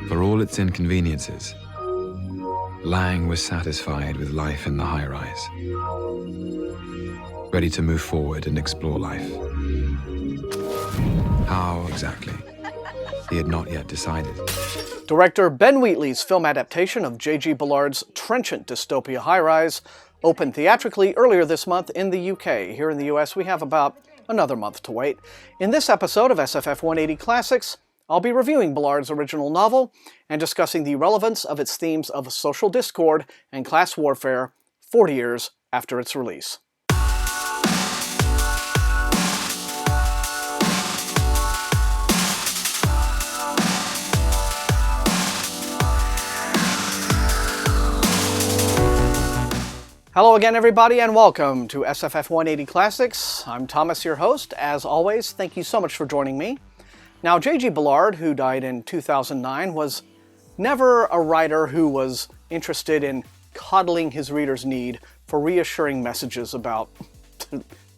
For all its inconveniences, Lang was satisfied with life in the high-rise, ready to move forward and explore life. How exactly? He had not yet decided. Director Ben Wheatley's film adaptation of J.G. Ballard's trenchant dystopia HighRise opened theatrically earlier this month in the UK. Here in the US, we have about another month to wait. In this episode of SFF180 Classics, I'll be reviewing Ballard's original novel and discussing the relevance of its themes of social discord and class warfare 40 years after its release. Hello again, everybody, and welcome to SFF180 Classics. I'm Thomas, your host. As always, thank you so much for joining me. Now, J.G. Ballard, who died in 2009, was never a writer who was interested in coddling his readers' need for reassuring messages about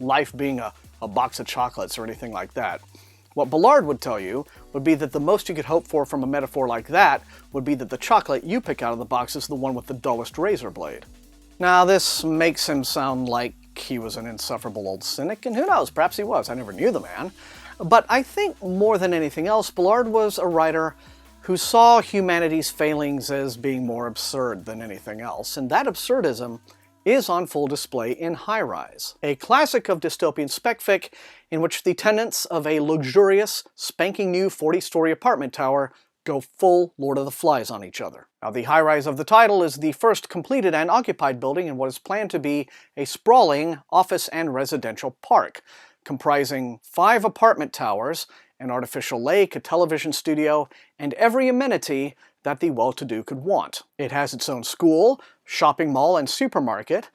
life being a box of chocolates or anything like that. What Ballard would tell you would be that the most you could hope for from a metaphor like that would be that the chocolate you pick out of the box is the one with the dullest razor blade. Now, this makes him sound like he was an insufferable old cynic, and who knows, perhaps he was. I never knew the man. But I think more than anything else, Ballard was a writer who saw humanity's failings as being more absurd than anything else, and that absurdism is on full display in HighRise, a classic of dystopian spec-fic in which the tenants of a luxurious, spanking new 40-story apartment tower go full Lord of the Flies on each other. Now, the high-rise of the title is the first completed and occupied building in what is planned to be a sprawling office and residential park, comprising 5 apartment towers, an artificial lake, a television studio, and every amenity that the well-to-do could want. It has its own school, shopping mall, and supermarket,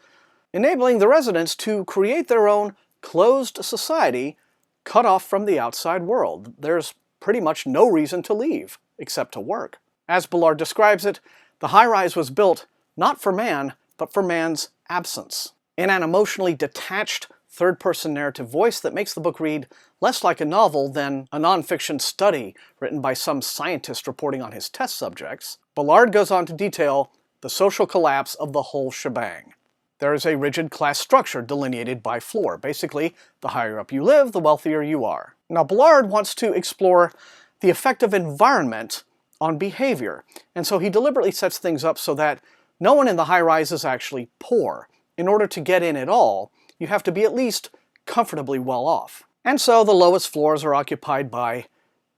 enabling the residents to create their own closed society cut off from the outside world. There's pretty much no reason to leave, except to work. As Ballard describes it, the high-rise was built not for man, but for man's absence. In an emotionally detached third-person narrative voice that makes the book read less like a novel than a non-fiction study written by some scientist reporting on his test subjects, Ballard goes on to detail the social collapse of the whole shebang. There is a rigid class structure delineated by floor. Basically, the higher up you live, the wealthier you are. Now, Ballard wants to explore the effect of environment on behavior, and so he deliberately sets things up so that no one in the high-rise is actually poor. In order to get in at all, you have to be at least comfortably well off. And so the lowest floors are occupied by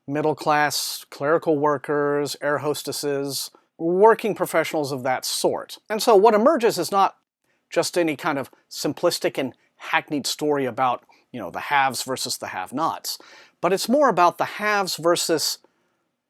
middle-class clerical workers, air hostesses, working professionals of that sort. And so what emerges is not just any kind of simplistic and hackneyed story about, the haves versus the have-nots, but it's more about the haves versus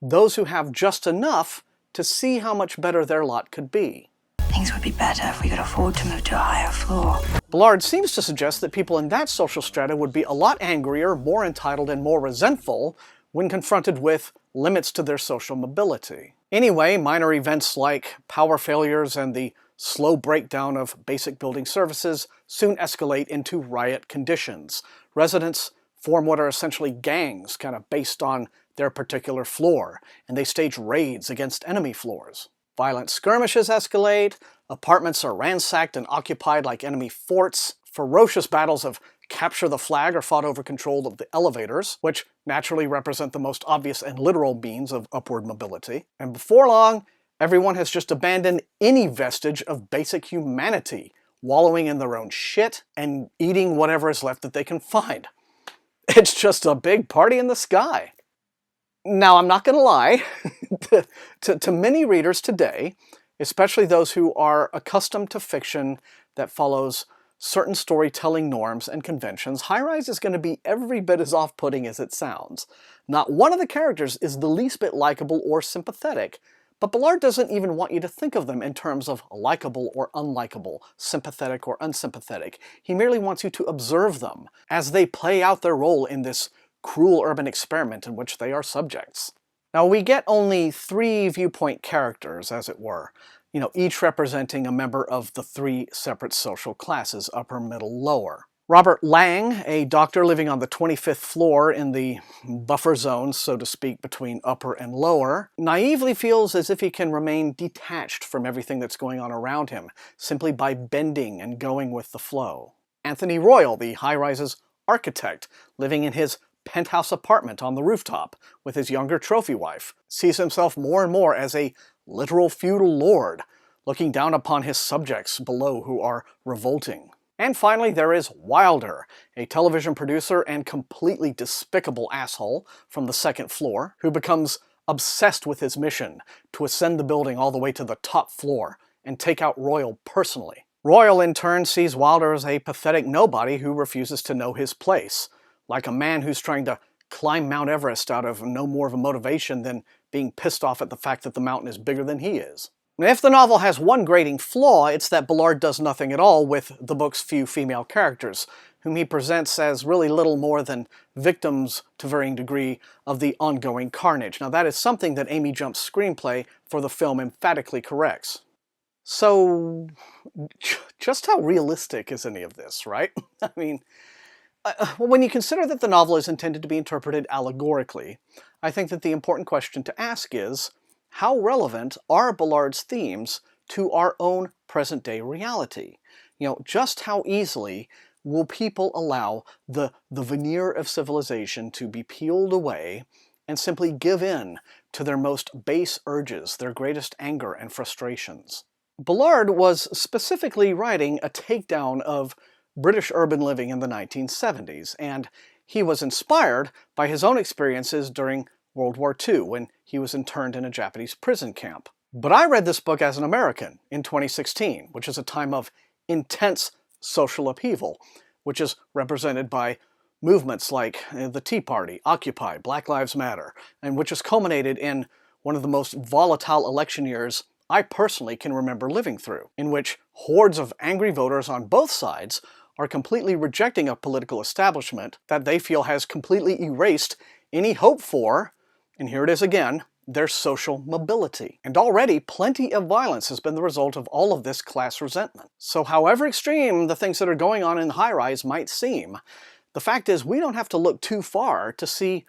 those who have just enough to see how much better their lot could be. Things would be better if we could afford to move to a higher floor. Ballard seems to suggest that people in that social strata would be a lot angrier, more entitled, and more resentful when confronted with limits to their social mobility. Anyway, minor events like power failures and the slow breakdown of basic building services soon escalate into riot conditions. Residents form what are essentially gangs, kind of based on their particular floor, and they stage raids against enemy floors. Violent skirmishes escalate, apartments are ransacked and occupied like enemy forts, ferocious battles of capture the flag are fought over control of the elevators, which naturally represent the most obvious and literal means of upward mobility. And before long, everyone has just abandoned any vestige of basic humanity, wallowing in their own shit and eating whatever is left that they can find. It's just a big party in the sky. Now, I'm not going to lie, to many readers today, especially those who are accustomed to fiction that follows certain storytelling norms and conventions, HighRise is going to be every bit as off-putting as it sounds. Not one of the characters is the least bit likable or sympathetic, but Ballard doesn't even want you to think of them in terms of likable or unlikable, sympathetic or unsympathetic. He merely wants you to observe them as they play out their role in this cruel urban experiment in which they are subjects. Now, we get only 3 viewpoint characters, as it were, each representing a member of the 3 separate social classes, upper, middle, lower. Robert Lang, a doctor living on the 25th floor in the buffer zone, so to speak, between upper and lower, naively feels as if he can remain detached from everything that's going on around him, simply by bending and going with the flow. Anthony Royal, the HighRise's architect, living in his penthouse apartment on the rooftop with his younger trophy wife, sees himself more and more as a literal feudal lord, looking down upon his subjects below who are revolting. And finally, there is Wilder, a television producer and completely despicable asshole from the second floor, who becomes obsessed with his mission to ascend the building all the way to the top floor and take out Royal personally. Royal, in turn, sees Wilder as a pathetic nobody who refuses to know his place, like a man who's trying to climb Mount Everest out of no more of a motivation than being pissed off at the fact that the mountain is bigger than he is. If the novel has one grating flaw, it's that Ballard does nothing at all with the book's few female characters, whom he presents as really little more than victims to varying degree of the ongoing carnage. Now that is something that Amy Jump's screenplay for the film emphatically corrects. So, just how realistic is any of this, right? I mean, when you consider that the novel is intended to be interpreted allegorically, I think that the important question to ask is, how relevant are Ballard's themes to our own present-day reality? Just how easily will people allow the veneer of civilization to be peeled away and simply give in to their most base urges, their greatest anger and frustrations? Ballard was specifically writing a takedown of British urban living in the 1970s, and he was inspired by his own experiences during World War II, when he was interned in a Japanese prison camp. But I read this book as an American in 2016, which is a time of intense social upheaval, which is represented by movements like the Tea Party, Occupy, Black Lives Matter, and which has culminated in one of the most volatile election years I personally can remember living through, in which hordes of angry voters on both sides are completely rejecting a political establishment that they feel has completely erased any hope for, and here it is again, their social mobility. And already plenty of violence has been the result of all of this class resentment. So however extreme the things that are going on in HighRise might seem, the fact is we don't have to look too far to see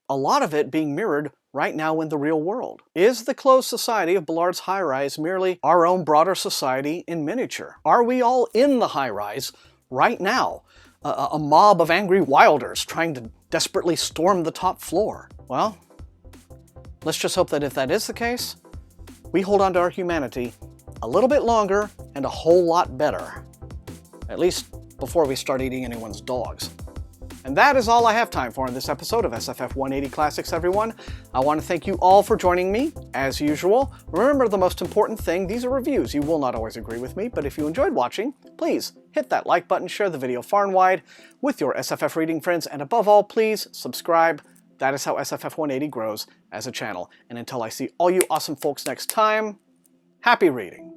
a lot of it being mirrored right now in the real world. Is the closed society of Ballard's HighRise merely our own broader society in miniature? Are we all in the HighRise right now? A mob of angry wilders trying to desperately storm the top floor? Well, let's just hope that if that is the case, we hold on to our humanity a little bit longer and a whole lot better. At least before we start eating anyone's dogs. And that is all I have time for in this episode of SFF180 Classics, everyone. I want to thank you all for joining me, as usual. Remember the most important thing, these are reviews. You will not always agree with me, but if you enjoyed watching, please hit that like button, share the video far and wide with your SFF reading friends, and above all, please subscribe. That is how SFF180 grows as a channel. And until I see all you awesome folks next time, happy reading!